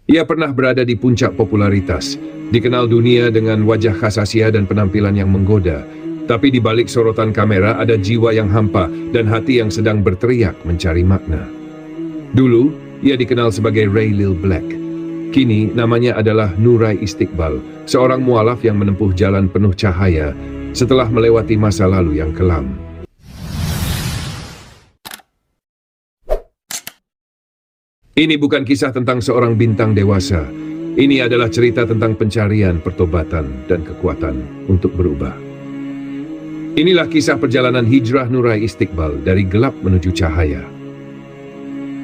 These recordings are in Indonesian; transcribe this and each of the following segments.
Ia pernah berada di puncak popularitas, dikenal dunia dengan wajah khas Asia dan penampilan yang menggoda. Tapi di balik sorotan kamera ada jiwa yang hampa dan hati yang sedang berteriak mencari makna. Dulu, ia dikenal sebagai Ray Lil Black. Kini, namanya adalah Nurai Istiqbal, seorang mualaf yang menempuh jalan penuh cahaya setelah melewati masa lalu yang kelam. Ini bukan kisah tentang seorang bintang dewasa. Ini adalah cerita tentang pencarian, pertobatan, dan kekuatan untuk berubah. Inilah kisah perjalanan hijrah Nurai Istiqbal dari gelap menuju cahaya.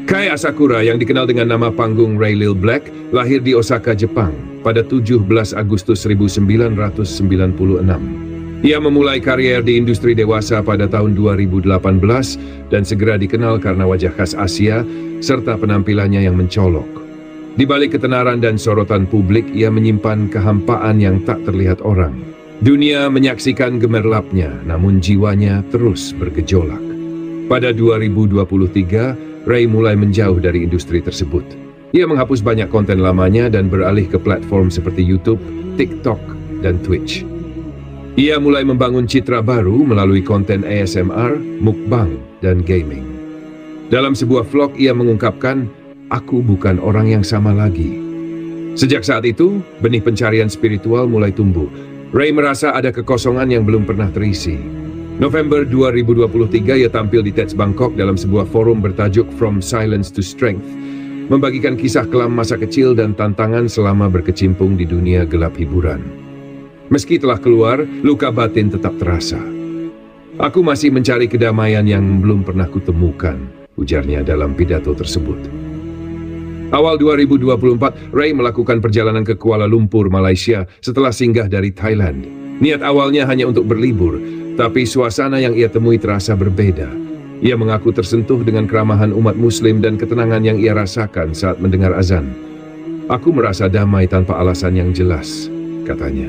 Kai Asakura yang dikenal dengan nama panggung Ray Lil Black lahir di Osaka, Jepang pada 17 Agustus 1996. Ia memulai karier di industri dewasa pada tahun 2018 dan segera dikenal karena wajah khas Asia serta penampilannya yang mencolok. Di balik ketenaran dan sorotan publik, ia menyimpan kehampaan yang tak terlihat orang. Dunia menyaksikan gemerlapnya, namun jiwanya terus bergejolak. Pada 2023, Ray mulai menjauh dari industri tersebut. Ia menghapus banyak konten lamanya dan beralih ke platform seperti YouTube, TikTok, dan Twitch. Ia mulai membangun citra baru melalui konten ASMR, mukbang, dan gaming. Dalam sebuah vlog, ia mengungkapkan, "Aku bukan orang yang sama lagi." Sejak saat itu, benih pencarian spiritual mulai tumbuh. Ray merasa ada kekosongan yang belum pernah terisi. November 2023, ia tampil di TEDx Bangkok dalam sebuah forum bertajuk From Silence to Strength, membagikan kisah kelam masa kecil dan tantangan selama berkecimpung di dunia gelap hiburan. Meski telah keluar, luka batin tetap terasa. "Aku masih mencari kedamaian yang belum pernah kutemukan," ujarnya dalam pidato tersebut. Awal 2024, Ray melakukan perjalanan ke Kuala Lumpur, Malaysia setelah singgah dari Thailand. Niat awalnya hanya untuk berlibur, tapi suasana yang ia temui terasa berbeda. Ia mengaku tersentuh dengan keramahan umat Muslim dan ketenangan yang ia rasakan saat mendengar azan. "Aku merasa damai tanpa alasan yang jelas," katanya.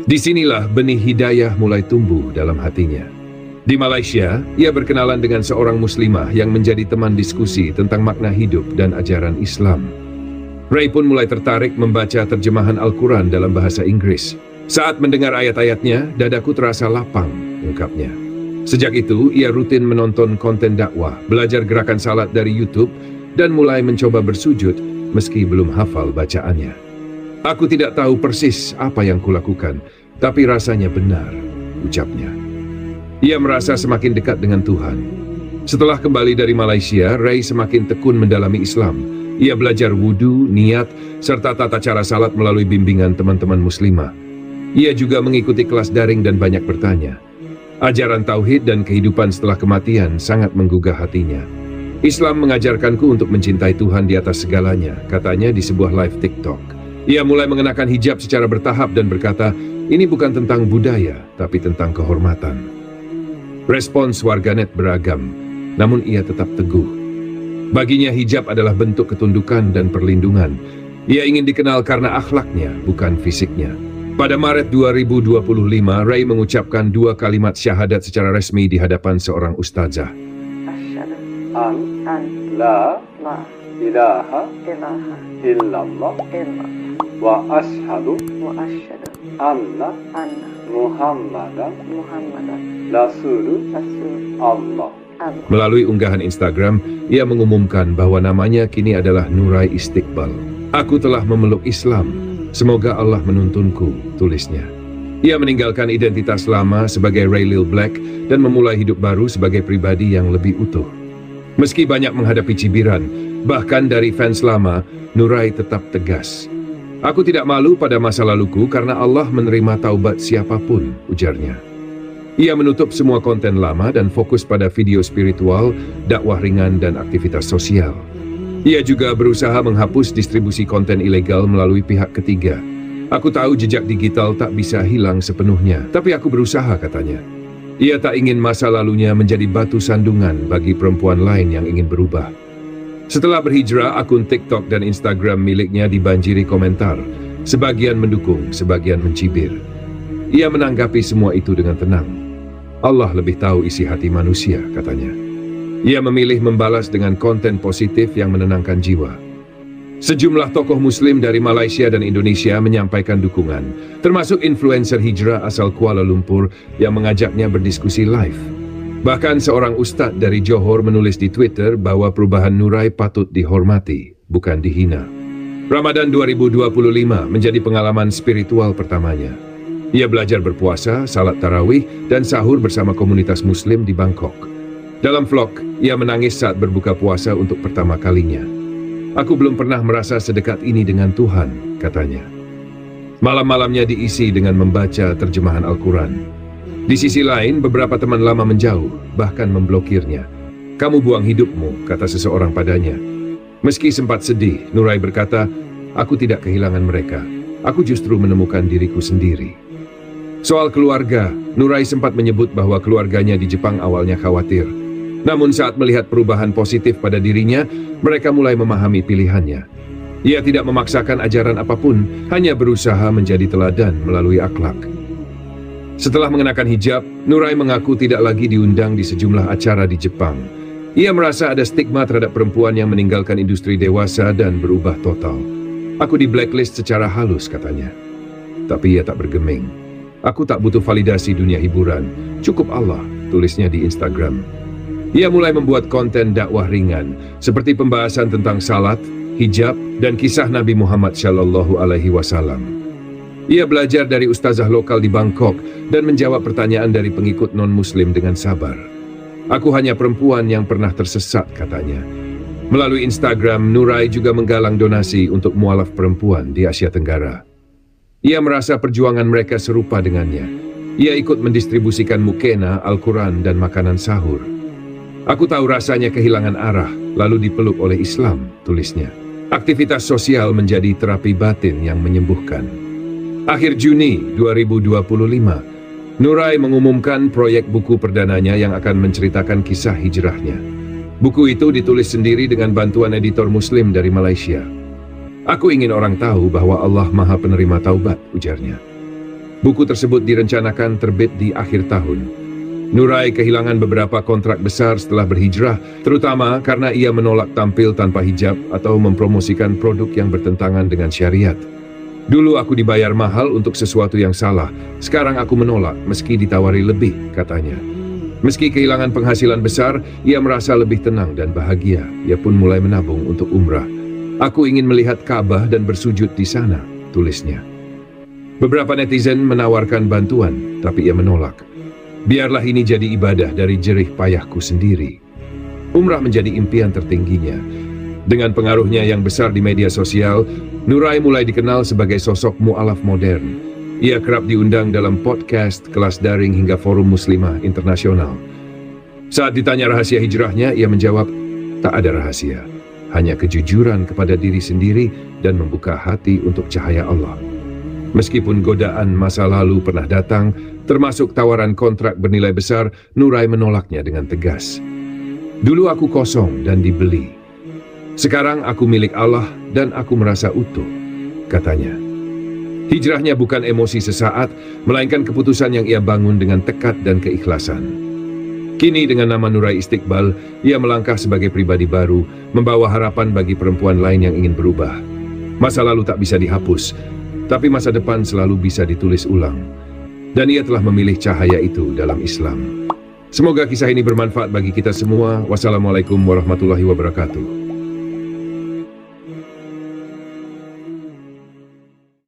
Disinilah benih hidayah mulai tumbuh dalam hatinya. Di Malaysia, ia berkenalan dengan seorang muslimah yang menjadi teman diskusi tentang makna hidup dan ajaran Islam. Ray pun mulai tertarik membaca terjemahan Al-Quran dalam bahasa Inggris. "Saat mendengar ayat-ayatnya, dadaku terasa lapang," ungkapnya. Sejak itu, ia rutin menonton konten dakwah, belajar gerakan salat dari YouTube, dan mulai mencoba bersujud meski belum hafal bacaannya. "Aku tidak tahu persis apa yang kulakukan, tapi rasanya benar," ucapnya. Ia merasa semakin dekat dengan Tuhan. Setelah kembali dari Malaysia, Ray semakin tekun mendalami Islam. Ia belajar wudu, niat, serta tata cara salat melalui bimbingan teman-teman muslimah. Ia juga mengikuti kelas daring dan banyak bertanya. Ajaran tauhid dan kehidupan setelah kematian sangat menggugah hatinya. "Islam mengajarkanku untuk mencintai Tuhan di atas segalanya," katanya di sebuah live TikTok. Ia mulai mengenakan hijab secara bertahap dan berkata, "Ini bukan tentang budaya, tapi tentang kehormatan." Respons warganet beragam, namun ia tetap teguh. Baginya hijab adalah bentuk ketundukan dan perlindungan. Ia ingin dikenal karena akhlaknya, bukan fisiknya. Pada Maret 2025, Ray mengucapkan 2 kalimat syahadat secara resmi di hadapan seorang ustazah. Asyhadu an la ilaha illallah wa ashhadu anna Muhammadan Rasulullah. Melalui unggahan Instagram, ia mengumumkan bahwa namanya kini adalah Nurai Istiqbal. "Aku telah memeluk Islam. Semoga Allah menuntunku," tulisnya. Ia meninggalkan identitas lama sebagai Ray Lil Black dan memulai hidup baru sebagai pribadi yang lebih utuh. Meski banyak menghadapi cibiran, bahkan dari fans lama, Nurai tetap tegas. "Aku tidak malu pada masa laluku karena Allah menerima taubat siapapun," ujarnya. Ia menutup semua konten lama dan fokus pada video spiritual, dakwah ringan, dan aktivitas sosial. Ia juga berusaha menghapus distribusi konten ilegal melalui pihak ketiga. "Aku tahu jejak digital tak bisa hilang sepenuhnya, tapi aku berusaha," katanya. Ia tak ingin masa lalunya menjadi batu sandungan bagi perempuan lain yang ingin berubah. Setelah berhijrah, akun TikTok dan Instagram miliknya dibanjiri komentar. Sebagian mendukung, sebagian mencibir. Ia menanggapi semua itu dengan tenang. "Allah lebih tahu isi hati manusia," katanya. Ia memilih membalas dengan konten positif yang menenangkan jiwa. Sejumlah tokoh muslim dari Malaysia dan Indonesia menyampaikan dukungan, termasuk influencer hijrah asal Kuala Lumpur yang mengajaknya berdiskusi live. Bahkan seorang ustadz dari Johor menulis di Twitter bahwa perubahan Nurai patut dihormati, bukan dihina. Ramadan 2025 menjadi pengalaman spiritual pertamanya. Ia belajar berpuasa, salat tarawih, dan sahur bersama komunitas muslim di Bangkok. Dalam vlog, ia menangis saat berbuka puasa untuk pertama kalinya. Aku belum pernah merasa sedekat ini dengan Tuhan, katanya. Malam-malamnya diisi dengan membaca terjemahan Al-Quran. Di sisi lain, beberapa teman lama menjauh, bahkan memblokirnya. Kamu buang hidupmu, kata seseorang padanya. Meski sempat sedih, Nurai berkata, aku tidak kehilangan mereka. Aku justru menemukan diriku sendiri. Soal keluarga, Nurai sempat menyebut bahwa keluarganya di Jepang awalnya khawatir. Namun saat melihat perubahan positif pada dirinya, mereka mulai memahami pilihannya. Ia tidak memaksakan ajaran apapun, hanya berusaha menjadi teladan melalui akhlak. Setelah mengenakan hijab, Nurai mengaku tidak lagi diundang di sejumlah acara di Jepang. Ia merasa ada stigma terhadap perempuan yang meninggalkan industri dewasa dan berubah total. Aku di blacklist secara halus, katanya. Tapi ia tak bergeming. Aku tak butuh validasi dunia hiburan, cukup Allah, tulisnya di Instagram. Ia mulai membuat konten dakwah ringan, seperti pembahasan tentang salat, hijab, dan kisah Nabi Muhammad SAW. Ia belajar dari ustazah lokal di Bangkok dan menjawab pertanyaan dari pengikut non-muslim dengan sabar. Aku hanya perempuan yang pernah tersesat, katanya. Melalui Instagram, Nurai juga menggalang donasi untuk mualaf perempuan di Asia Tenggara. Ia merasa perjuangan mereka serupa dengannya. Ia ikut mendistribusikan mukena, Al-Quran, dan makanan sahur. Aku tahu rasanya kehilangan arah, lalu dipeluk oleh Islam, tulisnya. Aktivitas sosial menjadi terapi batin yang menyembuhkan. Akhir Juni 2025, Nurai mengumumkan proyek buku perdananya yang akan menceritakan kisah hijrahnya. Buku itu ditulis sendiri dengan bantuan editor muslim dari Malaysia. Aku ingin orang tahu bahwa Allah Maha Penerima Taubat, ujarnya. Buku tersebut direncanakan terbit di akhir tahun. Nurai kehilangan beberapa kontrak besar setelah berhijrah, terutama karena ia menolak tampil tanpa hijab atau mempromosikan produk yang bertentangan dengan syariat. Dulu aku dibayar mahal untuk sesuatu yang salah, sekarang aku menolak meski ditawari lebih, katanya. Meski kehilangan penghasilan besar, ia merasa lebih tenang dan bahagia. Ia pun mulai menabung untuk umrah. Aku ingin melihat Ka'bah dan bersujud di sana, tulisnya. Beberapa netizen menawarkan bantuan, tapi ia menolak. Biarlah ini jadi ibadah dari jerih payahku sendiri. Umrah menjadi impian tertingginya. Dengan pengaruhnya yang besar di media sosial, Nurai mulai dikenal sebagai sosok mu'alaf modern. Ia kerap diundang dalam podcast, kelas daring hingga forum muslimah internasional. Saat ditanya rahasia hijrahnya, ia menjawab, tak ada rahasia. Hanya kejujuran kepada diri sendiri dan membuka hati untuk cahaya Allah. Meskipun godaan masa lalu pernah datang, termasuk tawaran kontrak bernilai besar, Nurai menolaknya dengan tegas. Dulu aku kosong dan dibeli. Sekarang aku milik Allah dan aku merasa utuh, katanya. Hijrahnya bukan emosi sesaat, melainkan keputusan yang ia bangun dengan tekad dan keikhlasan. Kini dengan nama Nurai Istiqbal, ia melangkah sebagai pribadi baru, membawa harapan bagi perempuan lain yang ingin berubah. Masa lalu tak bisa dihapus, tapi masa depan selalu bisa ditulis ulang. Dan ia telah memilih cahaya itu dalam Islam. Semoga kisah ini bermanfaat bagi kita semua. Wassalamualaikum warahmatullahi wabarakatuh.